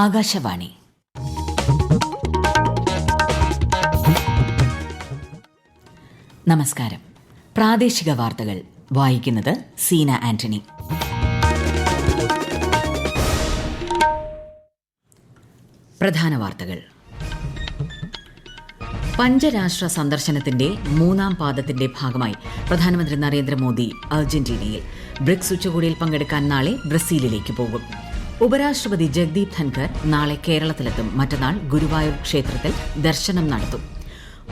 ആകാശവാണി. നമസ്കാരം. പ്രാദേശിക വാർത്തകൾ വായിക്കുന്നത് സീന ആന്റണി. പ്രധാന വാർത്തകൾ. പഞ്ചരാഷ്ട്ര സന്ദർശനത്തിന്റെ മൂന്നാം പാദത്തിന്റെ ഭാഗമായി പ്രധാനമന്ത്രി നരേന്ദ്രമോദി അർജന്റീനയിൽ. ബ്രിക്സ് ഉച്ചകോടിയിൽ പങ്കെടുക്കാൻ നാളെ ബ്രസീലിലേക്ക് പോകും. ഉപരാഷ്ട്രപതി ജഗ്ദീപ് ധൻഖർ നാളെ കേരളത്തിലെത്തും. മറ്റന്നാൾ ഗുരുവായൂർ ക്ഷേത്രത്തിൽ ദർശനം നടത്തും.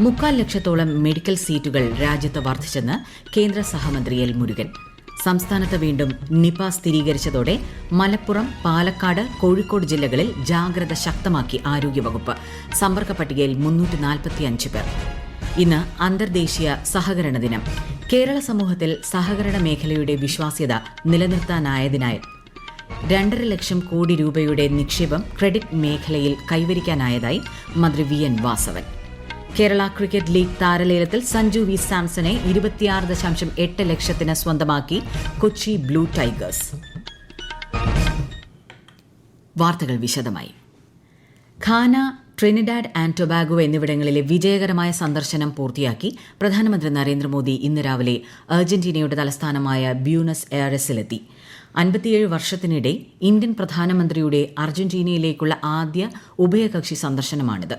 3.25 ലക്ഷത്തോളം മെഡിക്കൽ സീറ്റുകൾ രാജ്യത്ത് വർദ്ധിച്ചെന്ന് കേന്ദ്ര സഹമന്ത്രി എൽ മുരുകൻ. സംസ്ഥാനത്ത് വീണ്ടും നിപ സ്ഥിരീകരിച്ചതോടെ മലപ്പുറം, പാലക്കാട്, കോഴിക്കോട് ജില്ലകളിൽ ജാഗ്രത ശക്തമാക്കി ആരോഗ്യവകുപ്പ്. സമ്പർക്ക പട്ടികയിൽ 345 പേർ. ഇന്ന് അന്തർദേശീയ സഹകരണ ദിനം. കേരള സമൂഹത്തിൽ സഹകരണ മേഖലയുടെ വിശ്വാസ്യത നിലനിർത്താനായതിനാൽ 2.5 ലക്ഷം കോടി രൂപയുടെ നിക്ഷേപം ക്രെഡിറ്റ് മേഖലയിൽ കൈവരിക്കാനായതായി മന്ത്രി V N Vasavan. Kerala cricket league താരലേലത്തിൽ സഞ്ജു വി സാംസനെ 26.8 ലക്ഷത്തിന് സ്വന്തമാക്കി കൊച്ചി ബ്ലൂ ടൈഗേഴ്സ്. വാർത്തകൾ വിശദമായി. ഘാന, ട്രിനിഡാഡ് ആൻഡ് ടൊബാഗോ എന്നിവിടങ്ങളിലെ വിജയകരമായ സന്ദർശനം പൂർത്തിയാക്കി പ്രധാനമന്ത്രി നരേന്ദ്രമോദി ഇന്ന് രാവിലെ അർജന്റീനയുടെ തലസ്ഥാനമായ ബ്യൂണസ് എയറസിലെത്തി. 57 വർഷത്തിനിടെ ഇന്ത്യൻ പ്രധാനമന്ത്രിയുടെ അർജന്റീനയിലേക്കുള്ള ആദ്യ ഉഭയകക്ഷി സന്ദർശനമാണിത്.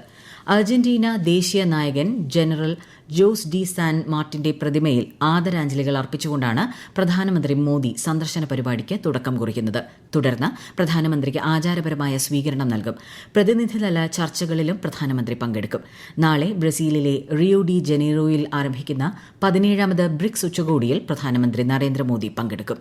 അർജന്റീന ദേശീയ നായകൻ ജനറൽ ജോസ് ഡി സാൻ മാർട്ടിന്റെ പ്രതിമയിൽ ആദരാഞ്ജലികൾ അർപ്പിച്ചുകൊണ്ടാണ് പ്രധാനമന്ത്രി മോദി സന്ദർശന പരിപാടിക്ക് തുടക്കം കുറിക്കുന്നത്. തുടർന്ന് പ്രധാനമന്ത്രിക്ക് ആചാരപരമായ സ്വീകരണം നൽകും. പ്രതിനിധിതല ചർച്ചകളിലും പ്രധാനമന്ത്രി പങ്കെടുക്കും. നാളെ ബ്രസീലിലെ റിയോ ഡി ജനീറോയിൽ ആരംഭിക്കുന്ന 17ാമത് ബ്രിക്സ് ഉച്ചകോടിയിൽ പ്രധാനമന്ത്രി നരേന്ദ്രമോദി പങ്കെടുക്കും.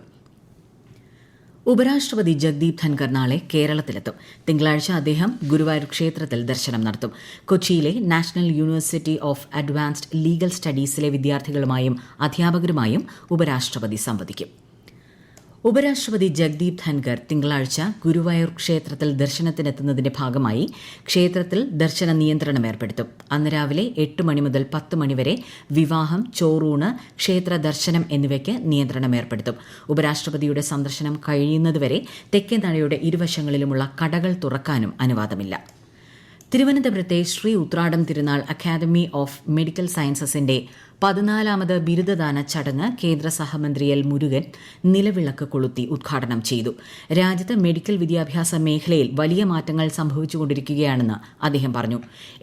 ഉപരാഷ്ട്രപതി ജഗ്ദീപ് ധൻഖർ നാളെ കേരളത്തിലെത്തും. തിങ്കളാഴ്ച അദ്ദേഹം ഗുരുവായൂർ ക്ഷേത്രത്തിൽ ദർശനം നടത്തും. കൊച്ചിയിലെ national university of advanced legal സ്റ്റഡീസിലെ വിദ്യാർത്ഥികളുമായും അധ്യാപകരുമായും ഉപരാഷ്ട്രപതി സംവദിക്കും. ഉപരാഷ്ട്രപതി ജഗ്ദീപ് ധൻഖർ തിങ്കളാഴ്ച ഗുരുവായൂർ ക്ഷേത്രത്തിൽ ദർശനത്തിനെത്തുന്നതിന്റെ ഭാഗമായി ക്ഷേത്രത്തിൽ ദർശന നിയന്ത്രണം ഏർപ്പെടുത്തും. അന്ന് രാവിലെ 8 മണി മുതൽ 10 മണി വരെ വിവാഹം, ചോറൂണ്, ക്ഷേത്ര ദർശനം എന്നിവയ്ക്ക് നിയന്ത്രണം ഏർപ്പെടുത്തും. ഉപരാഷ്ട്രപതിയുടെ സന്ദർശനം കഴിയുന്നതുവരെ തെക്കേ നടയുടെ ഇരുവശങ്ങളിലുമുള്ള കടകൾ തുറക്കാനും അനുവാദമില്ല. തിരുവനന്തപുരത്തെ ശ്രീ ഉത്രാടം തിരുനാൾ അക്കാദമി ഓഫ് മെഡിക്കൽ സയൻസസിന്റെ 14ാമത് ബിരുദദാന ചടങ്ങ് കേന്ദ്ര സഹമന്ത്രി എൽ മുരുകൻ നിലവിളക്ക് കൊളുത്തി ഉദ്ഘാടനം ചെയ്തു. രാജ്യത്ത് മെഡിക്കൽ വിദ്യാഭ്യാസ മേഖലയിൽ വലിയ മാറ്റങ്ങൾ സംഭവിച്ചുകൊണ്ടിരിക്കുകയാണെന്ന് അദ്ദേഹം പറഞ്ഞു.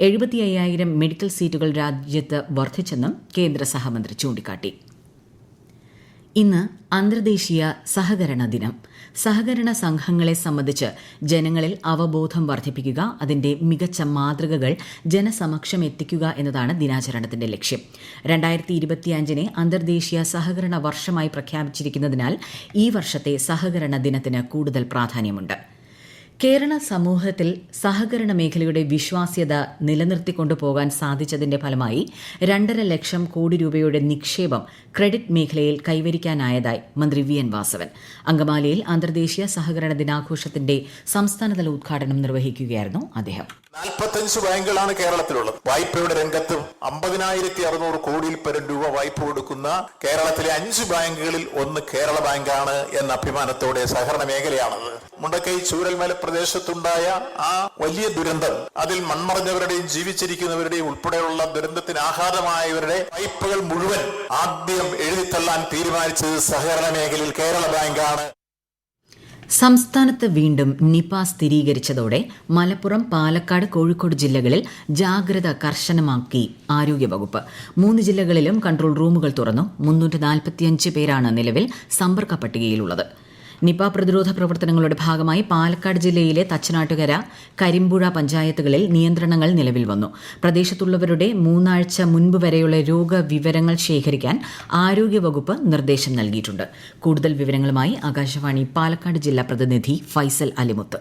75,000 മെഡിക്കൽ സീറ്റുകൾ രാജ്യത്ത് വർദ്ധിച്ചെന്നും കേന്ദ്ര സഹമന്ത്രി ചൂണ്ടിക്കാട്ടി. ഇന്ന് അന്തർദേശീയ സഹകരണ ദിനം. സഹകരണ സംഘങ്ങളെ സംബന്ധിച്ച് ജനങ്ങളിൽ അവബോധം വർദ്ധിപ്പിക്കുക, അതിന്റെ മികച്ച മാതൃകകൾ ജനസമക്ഷം എത്തിക്കുക എന്നതാണ് ദിനാചരണത്തിന്റെ ലക്ഷ്യം. 2025 അന്തർദേശീയ സഹകരണ വർഷമായി പ്രഖ്യാപിച്ചിരിക്കുന്നതിനാൽ ഈ വർഷത്തെ സഹകരണ ദിനത്തിന് കൂടുതൽ പ്രാധാന്യമുണ്ട്. കേരള സമൂഹത്തിൽ സഹകരണ മേഖലയുടെ വിശ്വാസ്യത നിലനിർത്തിക്കൊണ്ടു പോകാൻ സാധിച്ചതിന്റെ ഫലമായി 2.5 ലക്ഷം കോടി രൂപയുടെ നിക്ഷേപം ക്രെഡിറ്റ് മേഖലയിൽ കൈവരിക്കാനായതായി മന്ത്രി വി എൻ വാസവൻ. അങ്കമാലിയിൽ അന്തർദേശീയ സഹകരണ ദിനാഘോഷത്തിന്റെ സംസ്ഥാനതല ഉദ്ഘാടനം നിർവഹിക്കുകയായിരുന്നു അദ്ദേഹം. 45 ബാങ്കുകളാണ് കേരളത്തിലുള്ളത്. വായ്പയുടെ രംഗത്ത് 50,600 കോടിയിൽ പരം രൂപ വായ്പ കൊടുക്കുന്ന കേരളത്തിലെ 5 ബാങ്കുകളിൽ ഒന്ന് കേരള ബാങ്കാണ് എന്ന അഭിമാനത്തോടെ സഹകരണ മേഖലയാണത്. മുണ്ടക്കൈ ചൂരൽമല പ്രദേശത്തുണ്ടായ ആ വലിയ ദുരന്തം, അതിൽ മൺമറഞ്ഞവരുടെയും ജീവിച്ചിരിക്കുന്നവരുടെയും ഉൾപ്പെടെയുള്ള ദുരന്തത്തിന് ആഘാതമായവരുടെ വായ്പകൾ മുഴുവൻ ആദ്യം എഴുതിത്തള്ളാൻ തീരുമാനിച്ചത് സഹകരണ മേഖലയിൽ കേരള ബാങ്കാണ്. സംസ്ഥാനത്ത് വീണ്ടും നിപ സ്ഥിരീകരിച്ചതോടെ മലപ്പുറം, പാലക്കാട്, കോഴിക്കോട് ജില്ലകളിൽ ജാഗ്രത കർശനമാക്കി ആരോഗ്യവകുപ്പ്. 3 ജില്ലകളിലും കൺട്രോൾ റൂമുകൾ തുറന്നു. 345 പേരാണ് നിലവിൽ സമ്പർക്ക പട്ടികയിലുള്ളത്. നിപ പ്രതിരോധ പ്രവർത്തനങ്ങളുടെ ഭാഗമായി പാലക്കാട് ജില്ലയിലെ തച്ചനാട്ടുകര, കരിമ്പുഴ പഞ്ചായത്തുകളിൽ നിയന്ത്രണങ്ങൾ നിലവിൽ വന്നു. പ്രദേശത്തുള്ളവരുടെ 3 ആഴ്ച മുൻപ് വരെയുള്ള രോഗവിവരങ്ങൾ ശേഖരിക്കാൻ ആരോഗ്യവകുപ്പ് നിർദ്ദേശം നൽകിയിട്ടുണ്ട്. കൂടുതൽ വിവരങ്ങളുമായി ആകാശവാണി പാലക്കാട് ജില്ലാ പ്രതിനിധി ഫൈസൽ അലിമുത്ത്.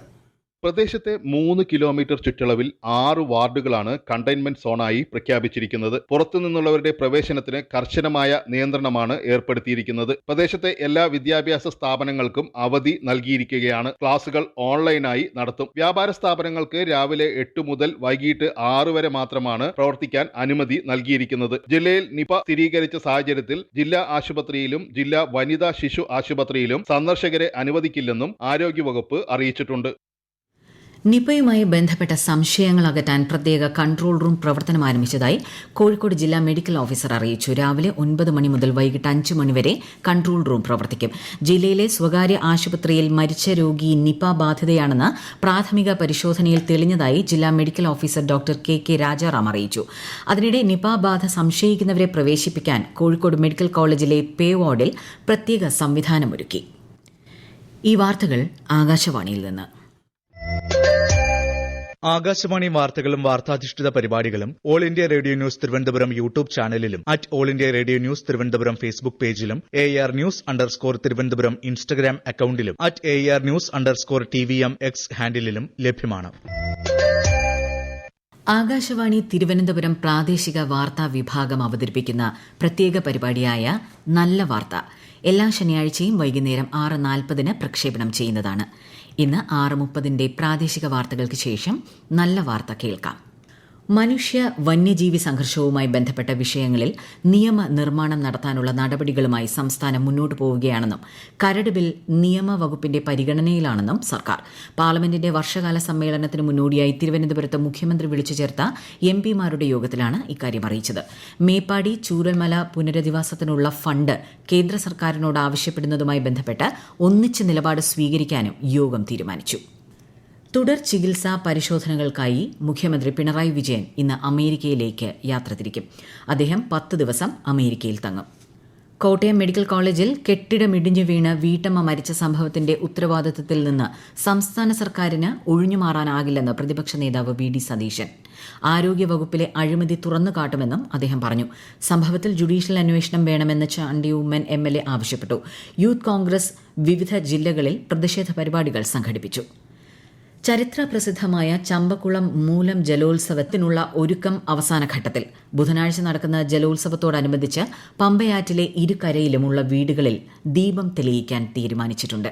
പ്രദേശത്തെ 3 കിലോമീറ്റർ ചുറ്റളവിൽ 6 വാർഡുകളാണ് കണ്ടെയ്ൻമെന്റ് സോണായി പ്രഖ്യാപിച്ചിരിക്കുന്നത്. പുറത്തുനിന്നുള്ളവരുടെ പ്രവേശനത്തിന് കർശനമായ നിയന്ത്രണമാണ് ഏർപ്പെടുത്തിയിരിക്കുന്നത്. പ്രദേശത്തെ എല്ലാ വിദ്യാഭ്യാസ സ്ഥാപനങ്ങൾക്കും അവധി നൽകിയിരിക്കുകയാണ്. ക്ലാസുകൾ ഓൺലൈനായി നടത്തും. വ്യാപാര സ്ഥാപനങ്ങൾക്ക് രാവിലെ 8 മുതൽ വൈകിട്ട് 6 വരെ മാത്രമാണ് പ്രവർത്തിക്കാൻ അനുമതി നൽകിയിരിക്കുന്നത്. ജില്ലയിൽ നിപ സ്ഥിരീകരിച്ച സാഹചര്യത്തിൽ ജില്ലാ ആശുപത്രിയിലും ജില്ലാ വനിതാ ശിശു ആശുപത്രിയിലും സന്ദർശകരെ അനുവദിക്കില്ലെന്നും ആരോഗ്യവകുപ്പ് അറിയിച്ചിട്ടുണ്ട്. നിപയുമായി ബന്ധപ്പെട്ട സംശയങ്ങൾ അകറ്റാൻ പ്രത്യേക കൺട്രോൾ റൂം പ്രവർത്തനം ആരംഭിച്ചതായി കോഴിക്കോട് ജില്ലാ മെഡിക്കൽ ഓഫീസർ അറിയിച്ചു. രാവിലെ 9 മണി മുതൽ വൈകിട്ട് 5 മണി വരെ കൺട്രോൾ റൂം പ്രവർത്തിക്കും. ജില്ലയിലെ സ്വകാര്യ ആശുപത്രിയിൽ മരിച്ച രോഗി നിപ ബാധിതയാണെന്ന് പ്രാഥമിക പരിശോധനയിൽ തെളിഞ്ഞതായി ജില്ലാ medical officer doctor K Rajaram അറിയിച്ചു. അതിനിടെ നിപ ബാധ സംശയിക്കുന്നവരെ പ്രവേശിപ്പിക്കാൻ കോഴിക്കോട് മെഡിക്കൽ കോളേജിലെ പേ വാർഡിൽ പ്രത്യേക സംവിധാനമൊരുക്കി. ഈ വാർത്തകൾ ആകാശവാണിയിൽ നിന്ന്. ആകാശവാണി വാർത്തകളും വാർത്താധിഷ്ഠിത പരിപാടികളും All India Radio news Thiruvananthapuram YouTube ചാനലിലും All India Radio news Thiruvananthapuram Facebook പേജിലും AR News_ തിരുവനന്തപുരം ഇൻസ്റ്റഗ്രാം അക്കൌണ്ടിലും AR News_TVM X ഹാൻഡിലും ലഭ്യമാണ്. ആകാശവാണി തിരുവനന്തപുരം പ്രാദേശിക വാർത്താ വിഭാഗം അവതരിപ്പിക്കുന്ന പ്രത്യേക പരിപാടിയായ നല്ല വാർത്ത എല്ലാ ശനിയാഴ്ചയും വൈകുന്നേരം 6:40 പ്രക്ഷേപണം ചെയ്യുന്നതാണ്. ഇന്ന് 6:30 പ്രാദേശിക വാർത്തകൾക്ക് ശേഷം നല്ല വാർത്ത കേൾക്കാം. മനുഷ്യ വന്യജീവി സംഘർഷവുമായി ബന്ധപ്പെട്ട വിഷയങ്ങളിൽ നിയമനിർമ്മാണം നടത്താനുള്ള നടപടികളുമായി സംസ്ഥാനം മുന്നോട്ടു പോവുകയാണെന്നും കരട് ബിൽ നിയമവകുപ്പിന്റെ പരിഗണനയിലാണെന്നും സർക്കാർ. പാർലമെന്റിന്റെ വർഷകാല സമ്മേളനത്തിന് മുന്നോടിയായി തിരുവനന്തപുരത്ത് മുഖ്യമന്ത്രി വിളിച്ചു ചേർത്ത MP-മാരുടെ യോഗത്തിലാണ് ഇക്കാര്യം അറിയിച്ചത്. മേപ്പാടി ചൂരൽമല പുനരധിവാസത്തിനുള്ള ഫണ്ട് കേന്ദ്ര സർക്കാരിനോട് ആവശ്യപ്പെടുന്നതുമായി ബന്ധപ്പെട്ട് ഒന്നിച്ച് നിലപാട് സ്വീകരിക്കാനും യോഗം തീരുമാനിച്ചു. തുടർ ചികിത്സാ പരിശോധനകൾക്കായി മുഖ്യമന്ത്രി പിണറായി വിജയൻ ഇന്ന് അമേരിക്കയിലേക്ക് യാത്ര തിരിക്കും. അദ്ദേഹം 10 ദിവസം അമേരിക്കയിൽ തങ്ങും. കോട്ടയം മെഡിക്കൽ കോളേജിൽ കെട്ടിടമിടിഞ്ഞു വീണ് വീട്ടമ്മ മരിച്ച സംഭവത്തിന്റെ ഉത്തരവാദിത്തത്തിൽ നിന്ന് സംസ്ഥാന സർക്കാരിന് ഒഴിഞ്ഞുമാറാനാകില്ലെന്ന് പ്രതിപക്ഷ നേതാവ് VD സതീശൻ. ആരോഗ്യവകുപ്പിലെ അഴിമതി തുറന്നു കാട്ടുമെന്നും അദ്ദേഹം പറഞ്ഞു. സംഭവത്തിൽ ജുഡീഷ്യൽ അന്വേഷണം വേണമെന്ന് ചാണ്ടി ഉമ്മൻ MLA ആവശ്യപ്പെട്ടു. യൂത്ത് കോൺഗ്രസ് വിവിധ ജില്ലകളിൽ പ്രതിഷേധ പരിപാടികൾ സംഘടിപ്പിച്ചു. ചരിത്ര പ്രസിദ്ധമായ ചമ്പക്കുളം മൂലം ജലോത്സവത്തിനുള്ള ഒരുക്കം അവസാന ഘട്ടത്തിൽ. ബുധനാഴ്ച നടക്കുന്ന ജലോത്സവത്തോടനുബന്ധിച്ച് പമ്പയാറ്റിലെ ഇരുകരയിലുമുള്ള വീടുകളിൽ ദീപം തെളിയിക്കാൻ തീരുമാനിച്ചിട്ടുണ്ട്.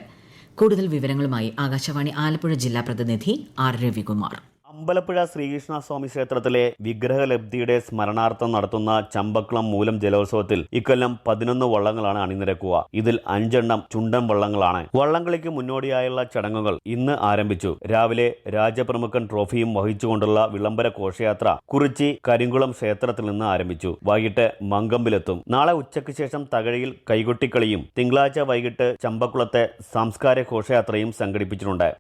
കൂടുതൽ വിവരങ്ങളുമായി ആകാശവാണി ആലപ്പുഴ ജില്ലാ പ്രതിനിധി R. രവികുമാർ. അമ്പലപ്പുഴ ശ്രീകൃഷ്ണസ്വാമി ക്ഷേത്രത്തിലെ വിഗ്രഹലബ്ധിയുടെ സ്മരണാർത്ഥം നടത്തുന്ന ചമ്പക്കുളം മൂലം ജലോത്സവത്തിൽ ഇക്കൊല്ലം 11 വള്ളങ്ങളാണ് അണിനിരക്കുക. ഇതിൽ 5 എണ്ണം ചുണ്ടൻ വള്ളങ്ങളാണ്. വള്ളംകളിക്ക് മുന്നോടിയായുള്ള ചടങ്ങുകൾ ഇന്ന് ആരംഭിച്ചു. രാവിലെ രാജപ്രമുഖൻ ട്രോഫിയും വഹിച്ചുകൊണ്ടുള്ള വിളംബര ഘോഷയാത്ര കുറിച്ചി കരിങ്കുളം ക്ഷേത്രത്തിൽ നിന്ന് ആരംഭിച്ചു. വൈകിട്ട് മങ്കമ്പിലെത്തും. നാളെ ഉച്ചയ്ക്ക് ശേഷം തകഴിയിൽ കൈകൊട്ടിക്കളിയും തിങ്കളാഴ്ച വൈകിട്ട് ചമ്പക്കുളത്തെ സാംസ്കാരിക ഘോഷയാത്രയും സംഘടിപ്പിച്ചിട്ടുണ്ട്.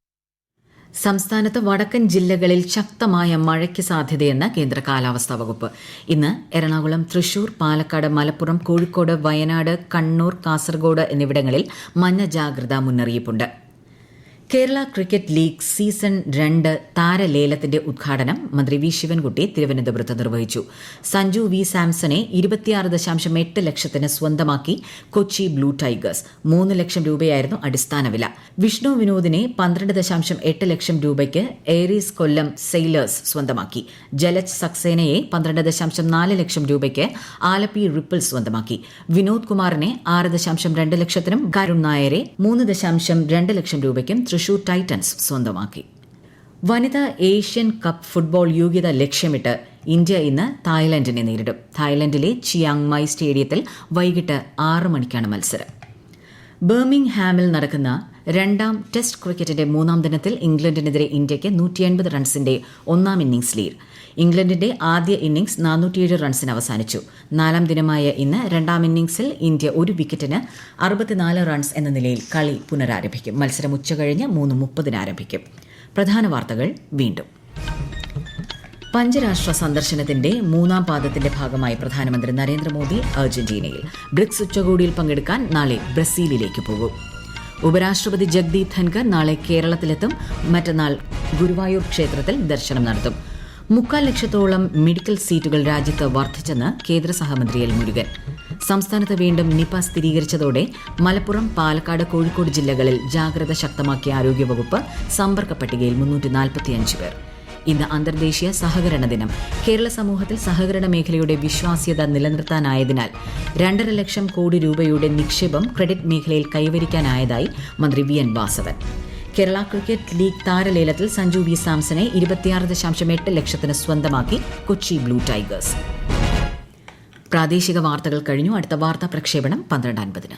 സംസ്ഥാനത്ത് വടക്കൻ ജില്ലകളിൽ ശക്തമായ മഴയ്ക്ക് സാധ്യതയെന്ന് കേന്ദ്ര കാലാവസ്ഥാ വകുപ്പ്. ഇന്ന് എറണാകുളം, തൃശൂർ, പാലക്കാട്, മലപ്പുറം, കോഴിക്കോട്, വയനാട്, കണ്ണൂർ, കാസർഗോഡ് എന്നിവിടങ്ങളിൽ മഞ്ഞ ജാഗ്രതാ മുന്നറിയിപ്പുണ്ട്. കേരള ക്രിക്കറ്റ് ലീഗ് സീസൺ 2 താരലേലത്തിന്റെ ഉദ്ഘാടനം മന്ത്രി വി ശിവൻകുട്ടി തിരുവനന്തപുരത്ത് നിർവഹിച്ചു. സഞ്ജു വി സാംസണെ 26.8 ലക്ഷത്തിന് സ്വന്തമാക്കി കൊച്ചി ബ്ലൂ ടൈഗേഴ്സ്. 3 ലക്ഷം രൂപയായിരുന്നു അടിസ്ഥാന വില. വിഷ്ണു വിനോദിനെ 12.8 ലക്ഷം രൂപയ്ക്ക് എയറീസ് കൊല്ലം സെയിലേഴ്സ് സ്വന്തമാക്കി. ജലജ് സക്സേനയെ 12.4 ലക്ഷം രൂപയ്ക്ക് ആലപ്പി റിപ്പിൾസ് സ്വന്തമാക്കി. വിനോദ് കുമാറിനെ 6.2 ലക്ഷത്തിനും കരുൺ നായരെ 3.2 ലക്ഷം രൂപയ്ക്കും തൃശൂർ ടൈറ്റൻസ് സ്വന്തമാക്കി. വനിതാ ഏഷ്യൻ കപ്പ് ഫുട്ബോൾ യോഗ്യത ലക്ഷ്യമിട്ട് ഇന്ത്യ ഇന്ന് തായ്ലൻഡിനെ നേരിടും. തായ്ലൻഡിലെ ചിയാങ് മായ് സ്റ്റേഡിയത്തിൽ വൈകിട്ട് 6 മണിക്കാണ് മത്സരം. ബർമിംഗ്ഹാമിൽ നടക്കുന്ന 2ാം ടെസ്റ്റ് ക്രിക്കറ്റിന്റെ 3ാം ദിനത്തിൽ ഇംഗ്ലണ്ടിനെതിരെ ഇന്ത്യയ്ക്ക് 180 റൺസിന്റെ 1ാം ഇന്നിംഗ്സ് ലീഡ്. ഇംഗ്ലണ്ടിന്റെ ആദ്യ ഇന്നിംഗ്സ് 407 റൺസിന് അവസാനിച്ചു. 4ാം ദിനമായ ഇന്ന് 2ാം ഇന്നിംഗ്സിൽ ഇന്ത്യ 1 വിക്കറ്റിന് 64 റൺസ് എന്ന നിലയിൽ കളി പുനരാരംഭിക്കും. മത്സരം ഉച്ചകഴിഞ്ഞ് 3:30 ആരംഭിക്കും. പ്രധാന വാർത്തകൾ വീണ്ടും. പഞ്ചരാഷ്ട്ര സന്ദർശനത്തിന്റെ 3ാം പാദത്തിന്റെ ഭാഗമായി പ്രധാനമന്ത്രി നരേന്ദ്രമോദി അർജന്റീനയിൽ. ബ്രിക്സ് ഉച്ചകോടിയിൽ പങ്കെടുക്കാൻ നാളെ ബ്രസീലിലേക്ക് പോകും. ഉപരാഷ്ട്രപതി ജഗ്ദീപ് ധൻകർ നാളെ കേരളത്തിലെത്തും. മറ്റന്നാൾ ഗുരുവായൂർ ക്ഷേത്രത്തിൽ ദർശനം നടത്തും. 3/4 ലക്ഷത്തോളം മെഡിക്കൽ സീറ്റുകൾ രാജ്യത്ത് വർദ്ധിച്ചെന്ന് കേന്ദ്ര സഹമന്ത്രി എൽ മുരുകൻ. സംസ്ഥാനത്ത് വീണ്ടും നിപ സ്ഥിരീകരിച്ചതോടെ മലപ്പുറം, പാലക്കാട്, കോഴിക്കോട് ജില്ലകളിൽ ജാഗ്രത ശക്തമാക്കിയ ആരോഗ്യവകുപ്പ്. സമ്പർക്ക പട്ടികയിൽ 345 പേർ. ഇന്ന് അന്തർദേശീയ സഹകരണ ദിനം. കേരള സമൂഹത്തിൽ സഹകരണ മേഖലയുടെ വിശ്വാസ്യത നിലനിർത്താനായതിനാൽ 2.5 ലക്ഷം കോടി രൂപയുടെ നിക്ഷേപം ക്രെഡിറ്റ് മേഖലയിൽ കൈവരിക്കാനായതായി മന്ത്രി VN Vasavan. Kerala cricket league താരലേലത്തിൽ സഞ്ജു വി സാംസണെ 26.8 ലക്ഷത്തിന് സ്വന്തമാക്കി കൊച്ചി ബ്ലൂ ടൈഗേഴ്സ്. പ്രാദേശിക വാർത്തകൾ കഴിഞ്ഞു. അടുത്ത വാർത്താ പ്രക്ഷേപണം 12:50.